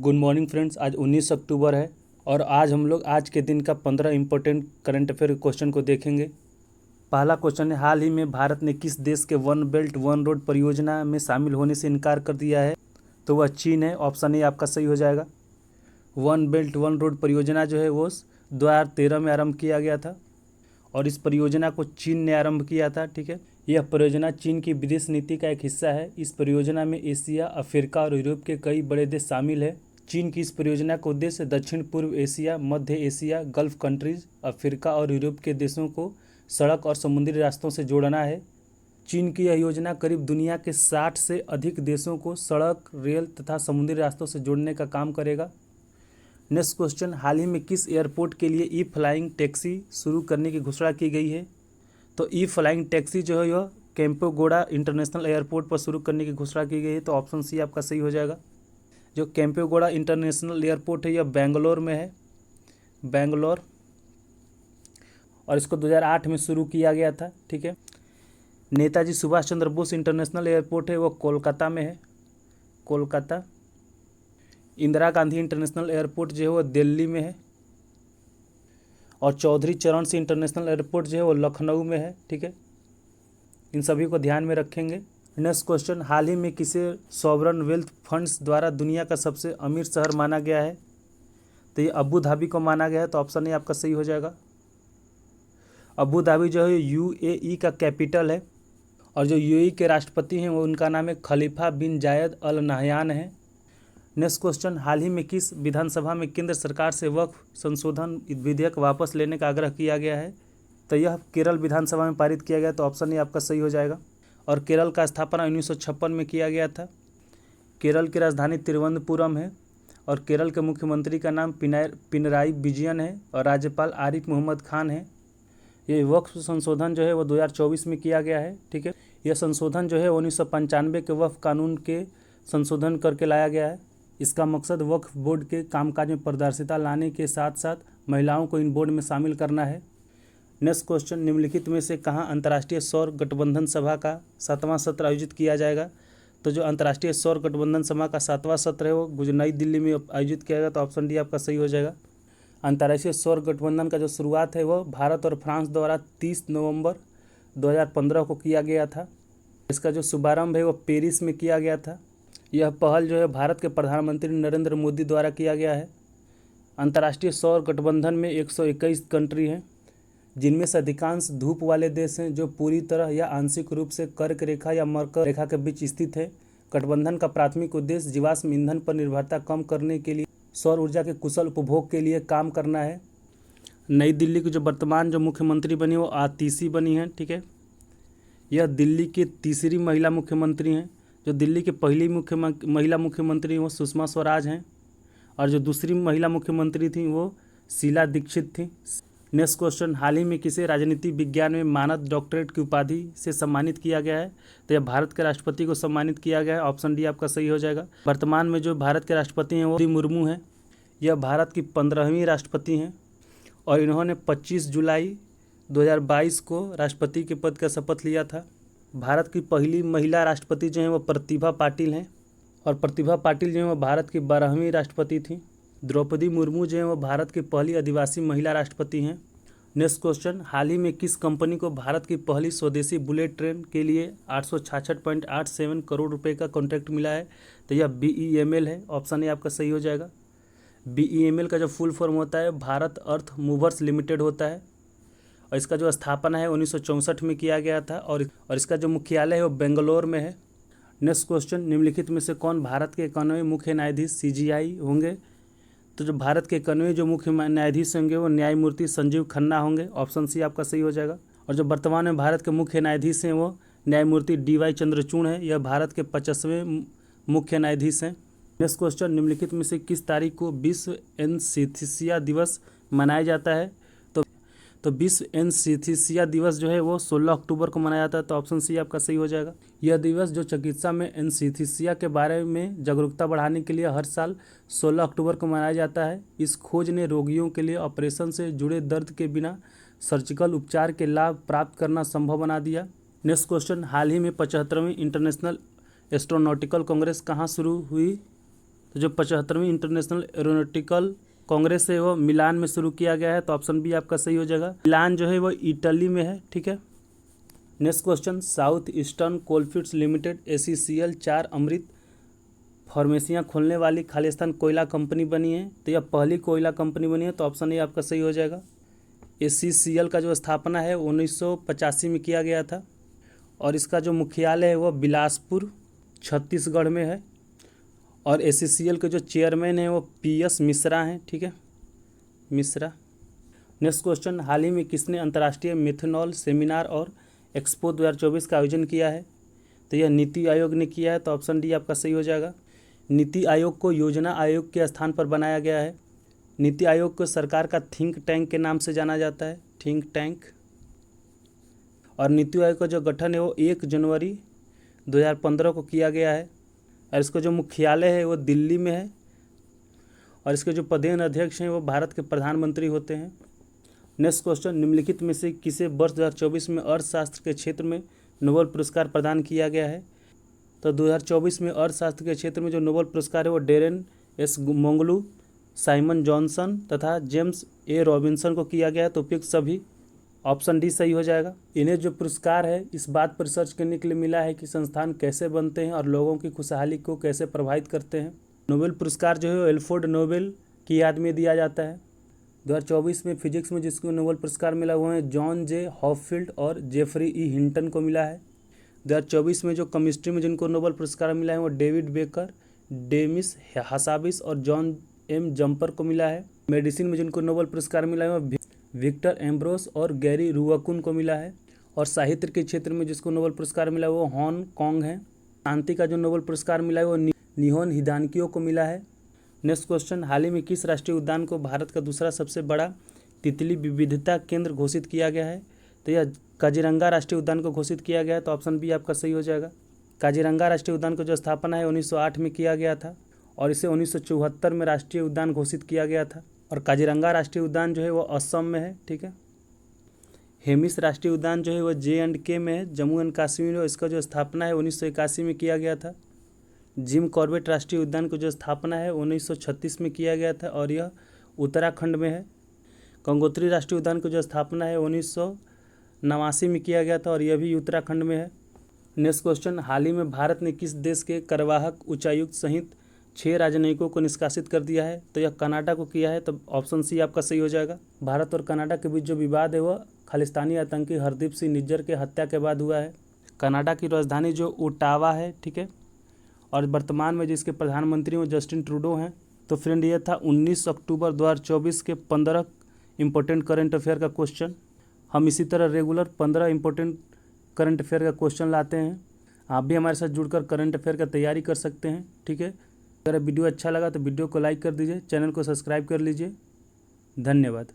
Good morning friends. आज 19 अक्टूबर है और आज हम लोग आज के दिन का 15 इम्पोर्टेंट करंट अफेयर क्वेश्चन को देखेंगे। पहला क्वेश्चन है, हाल ही में भारत ने किस देश के वन बेल्ट वन रोड परियोजना में शामिल होने से इनकार कर दिया है? तो वह चीन है। ऑप्शन ए आपका सही हो जाएगा। वन बेल्ट वन रोड परियोजना जो है वो 2013 में आरंभ किया गया था और इस परियोजना को चीन ने आरंभ किया था। ठीक है, यह परियोजना चीन की विदेश नीति का एक हिस्सा है। इस परियोजना में एशिया, अफ्रीका और यूरोप के कई बड़े देश शामिल हैं। चीन की इस परियोजना का उद्देश्य दक्षिण पूर्व एशिया, मध्य एशिया, गल्फ कंट्रीज, अफ्रीका और यूरोप के देशों को सड़क और समुद्री रास्तों से जोड़ना है। चीन की यह योजना करीब दुनिया के 60 से अधिक देशों को सड़क, रेल तथा समुद्री रास्तों से जोड़ने का काम करेगा। नेक्स्ट क्वेश्चन, हाल ही में किस एयरपोर्ट के लिए ई फ्लाइंग टैक्सी शुरू करने की घोषणा की गई है? तो ई फ्लाइंग टैक्सी जो है यह कैंपेगोड़ा इंटरनेशनल एयरपोर्ट पर शुरू करने की घोषणा की गई है। तो ऑप्शन सी आपका सही हो जाएगा। जो कैंपेगोड़ा इंटरनेशनल एयरपोर्ट है यह बेंगलोर में है, बेंगलोर, और इसको 2008 में शुरू किया गया था। ठीक है, नेताजी सुभाष चंद्र बोस इंटरनेशनल एयरपोर्ट है वो कोलकाता में है, कोलकाता। इंदिरा गांधी इंटरनेशनल एयरपोर्ट जो है वो दिल्ली में है और चौधरी चरण सिंह इंटरनेशनल एयरपोर्ट जो है वो लखनऊ में है। ठीक है, इन सभी को ध्यान में रखेंगे। नेक्स्ट क्वेश्चन, हाल ही में किसे सॉवरन वेल्थ फंड्स द्वारा दुनिया का सबसे अमीर शहर माना गया है? तो ये अबू धाबी को माना गया है। तो ऑप्शन ए आपका सही हो जाएगा। अबू धाबी जो है यूएई का कैपिटल है और जो यूएई के राष्ट्रपति हैं वो उनका नाम है खलीफा बिन जायद अल नहयान है। नेक्स्ट क्वेश्चन, हाल ही में किस विधानसभा में केंद्र सरकार से वक्फ संशोधन विधेयक वापस लेने का आग्रह किया गया है? तो यह केरल विधानसभा में पारित किया गया। तो ऑप्शन ए आपका सही हो जाएगा। और केरल का स्थापना 1956 में किया गया था। केरल की राजधानी तिरुवनंतपुरम है और केरल के मुख्यमंत्री का नाम पिनराई विजयन है और राज्यपाल आरिफ मोहम्मद खान है। ये वक्फ संशोधन जो है वो 2024 में किया गया है। ठीक है, यह संशोधन जो है 1995 के वक्फ कानून के संशोधन करके लाया गया है। इसका मकसद वक्फ बोर्ड के कामकाज में पारदर्शिता लाने के साथ साथ महिलाओं को इन बोर्ड में शामिल करना है। नेक्स्ट क्वेश्चन, निम्नलिखित में से कहाँ अंतर्राष्ट्रीय सौर गठबंधन सभा का 7वां सत्र आयोजित किया जाएगा? तो जो अंतर्राष्ट्रीय सौर गठबंधन सभा का 7वां सत्र है वो नई दिल्ली में आयोजित किया गया। तो ऑप्शन डी आपका सही हो जाएगा। अंतर्राष्ट्रीय सौर गठबंधन का जो शुरुआत है वो भारत और फ्रांस द्वारा 30 नवंबर 2015 को किया गया था। इसका जो शुभारंभ है वो पेरिस में किया गया था। यह पहल जो है भारत के प्रधानमंत्री नरेंद्र मोदी द्वारा किया गया है। अंतर्राष्ट्रीय सौर गठबंधन में 121 कंट्री हैं जिनमें से अधिकांश धूप वाले देश हैं जो पूरी तरह या आंशिक रूप से कर्क रेखा या मकर रेखा के बीच स्थित है। गठबंधन का प्राथमिक उद्देश्य जीवाश्म ईंधन पर निर्भरता कम करने के लिए सौर ऊर्जा के कुशल उपभोग के लिए काम करना है। नई दिल्ली की जो वर्तमान जो मुख्यमंत्री बनी वो आतिशी बनी है। ठीक है, यह दिल्ली की तीसरी महिला मुख्यमंत्री हैं। जो दिल्ली की पहली महिला मुख्यमंत्री वो सुषमा स्वराज हैं और जो दूसरी महिला मुख्यमंत्री थी वो शीला दीक्षित थी। नेक्स्ट क्वेश्चन, हाल ही में किसे राजनीति विज्ञान में मानद डॉक्टरेट की उपाधि से सम्मानित किया गया है? तो यह भारत के राष्ट्रपति को सम्मानित किया गया है। ऑप्शन डी आपका सही हो जाएगा। वर्तमान में जो भारत के राष्ट्रपति हैं वो द्रौपदी मुर्मू हैं। यह भारत की 15वीं राष्ट्रपति हैं और इन्होंने 25 जुलाई 2022 को राष्ट्रपति के पद का शपथ लिया था। भारत की पहली महिला राष्ट्रपति जो हैं वो प्रतिभा पाटिल हैं और प्रतिभा पाटिल जो हैं वो भारत की 12वीं राष्ट्रपति थी। द्रौपदी मुर्मू जो हैं वो भारत की पहली आदिवासी महिला राष्ट्रपति हैं। नेक्स्ट क्वेश्चन, हाल ही में किस कंपनी को भारत की पहली स्वदेशी बुलेट ट्रेन के लिए 866.87 करोड़ रुपए का कॉन्ट्रैक्ट मिला है? तो यह BEML है। ऑप्शन ए आपका सही हो जाएगा। BEML का जो फुल फॉर्म होता है भारत अर्थ मूवर्स लिमिटेड होता है और इसका जो स्थापना है 1964 में किया गया था और इसका जो मुख्यालय है वो बेंगलोर में है। नेक्स्ट क्वेश्चन, निम्नलिखित में से कौन भारत के 91वें मुख्य न्यायाधीश CGI होंगे? तो जो भारत के 91वें जो मुख्य न्यायाधीश होंगे वो न्यायमूर्ति संजीव खन्ना होंगे। ऑप्शन सी आपका सही हो जाएगा। और जो वर्तमान में भारत के मुख्य न्यायाधीश हैं वो न्यायमूर्ति DY चंद्रचूड़ हैं। यह भारत के 50वें मुख्य न्यायाधीश हैं। नेक्स्ट क्वेश्चन, निम्नलिखित में से किस तारीख को विश्व एनेस्थीसिया दिवस मनाया जाता है? तो विश्व एनेस्थीसिया दिवस जो है वो 16 अक्टूबर को मनाया जाता है। तो ऑप्शन सी आपका सही हो जाएगा। यह दिवस जो चिकित्सा में एनेस्थीसिया के बारे में जागरूकता बढ़ाने के लिए हर साल 16 अक्टूबर को मनाया जाता है। इस खोज ने रोगियों के लिए ऑपरेशन से जुड़े दर्द के बिना सर्जिकल उपचार के लाभ प्राप्त करना संभव बना दिया। नेक्स्ट क्वेश्चन, हाल ही में 75वीं इंटरनेशनल एस्ट्रोनॉटिकल कांग्रेस कहाँ शुरू हुई? तो जो 75वीं इंटरनेशनल एरोनॉटिकल कांग्रेस है वो मिलान में शुरू किया गया है, तो ऑप्शन बी आपका सही हो जाएगा। मिलान जो है वो इटली में है, ठीक है। Next question, south eastern coalfields limited ACCL 4 अमृत फार्मेसियाँ खोलने वाली खालिस्तान कोयला कंपनी बनी है, तो यह पहली कोयला कंपनी बनी है, तो ऑप्शन ए आपका सही हो जाएगा। ACCL का जो स्थापना है 1985 में किया गया था और इसका जो मुख्यालय है वो बिलासपुर छत्तीसगढ़ में है और ACCL के जो चेयरमैन हैं वो PS मिश्रा हैं, ठीक है, मिश्रा। नेक्स्ट क्वेश्चन, हाल ही में किसने अंतर्राष्ट्रीय मेथनॉल सेमिनार और एक्सपो 2024 का आयोजन किया है, तो यह नीति आयोग ने किया है, तो ऑप्शन डी आपका सही हो जाएगा। नीति आयोग को योजना आयोग के स्थान पर बनाया गया है। नीति आयोग को सरकार का थिंक टैंक के नाम से जाना जाता है, थिंक टैंक। और नीति आयोग का जो गठन है वो 1 जनवरी 2015 को किया गया है और इसका जो मुख्यालय है वो दिल्ली में है और इसके जो प्रदेश अध्यक्ष हैं वो भारत के प्रधानमंत्री होते हैं। नेक्स्ट क्वेश्चन, निम्नलिखित में से किसे वर्ष 2024 में अर्थशास्त्र के क्षेत्र में नोबेल पुरस्कार प्रदान किया गया है, तो 2024 में अर्थशास्त्र के क्षेत्र में जो नोबेल पुरस्कार है वो डेरेन एस मोंगलू, साइमन जॉनसन तथा जेम्स ए रॉबिन्सन को किया गया है, तो उपयुक्त सभी ऑप्शन डी सही हो जाएगा। इन्हें जो पुरस्कार है इस बात पर रिसर्च करने के लिए मिला है कि संस्थान कैसे बनते हैं और लोगों की खुशहाली को कैसे प्रभावित करते हैं। नोबेल पुरस्कार जो है वो एल्फ्रेड नोबेल की याद में दिया जाता है। 2024 में फिजिक्स में जिसको नोबेल पुरस्कार मिला हुआ है जॉन जे हॉपफील्ड और जेफरी ई हिंटन को मिला है। 2024 में जो केमिस्ट्री में जिनको नोबेल पुरस्कार मिला है वो डेविड बेकर, डेमिस हासाबिस और जॉन एम जम्पर को मिला है। मेडिसिन में जिनको नोबेल पुरस्कार मिला है वो विक्टर एम्ब्रोस और गैरी रुआकुन को मिला है। और साहित्य के क्षेत्र में जिसको नोबेल पुरस्कार मिला है वो हॉन कॉन्ग है। शांति का जो नोबेल पुरस्कार मिला है वो निहोन हिदानकियो को मिला है। नेक्स्ट क्वेश्चन, हाल ही में किस राष्ट्रीय उद्यान को भारत का दूसरा सबसे बड़ा तितली विविधता केंद्र घोषित किया गया है, तो यह काजीरंगा राष्ट्रीय उद्यान को घोषित किया गया है, तो ऑप्शन बी आपका सही हो जाएगा। काजीरंगा राष्ट्रीय उद्यान को जो स्थापना है 1908 में किया गया था और इसे 1974 में राष्ट्रीय उद्यान घोषित किया गया था। और काजीरंगा राष्ट्रीय उद्यान जो है वो असम में है, ठीक है। हेमिस राष्ट्रीय उद्यान जो है वो J&K में है, जम्मू एंड कश्मीर में। इसका जो स्थापना है 1981 में किया गया था। जिम कॉर्बेट राष्ट्रीय उद्यान को जो स्थापना है 1936 में किया गया था और यह उत्तराखंड में है। गंगोत्री राष्ट्रीय उद्यान को जो स्थापना है 1989 में किया गया था और यह भी उत्तराखंड में है। नेक्स्ट क्वेश्चन, हाल ही में भारत ने किस देश के कार्यवाहक उच्चायुक्त सहित 6 राजनयिकों को निष्कासित कर दिया है, तो यह कनाडा को किया है, तो ऑप्शन सी आपका सही हो जाएगा। भारत और कनाडा के बीच जो विवाद है वह खालिस्तानी आतंकी हरदीप सिंह निज्जर के हत्या के बाद हुआ है। कनाडा की राजधानी जो ओटावा है, ठीक है, और वर्तमान में जिसके प्रधानमंत्री वो जस्टिन ट्रूडो हैं। तो फ्रेंड ये था 19 अक्टूबर 2024 के 15 इंपॉर्टेंट करंट अफेयर का क्वेश्चन। हम इसी तरह रेगुलर 15 इंपॉर्टेंट करंट अफेयर का क्वेश्चन लाते हैं। आप भी हमारे साथ जुड़कर करंट अफेयर का तैयारी कर सकते हैं, ठीक है। अगर वीडियो अच्छा लगा तो वीडियो को लाइक कर दीजिए, चैनल को सब्सक्राइब कर लीजिए। धन्यवाद।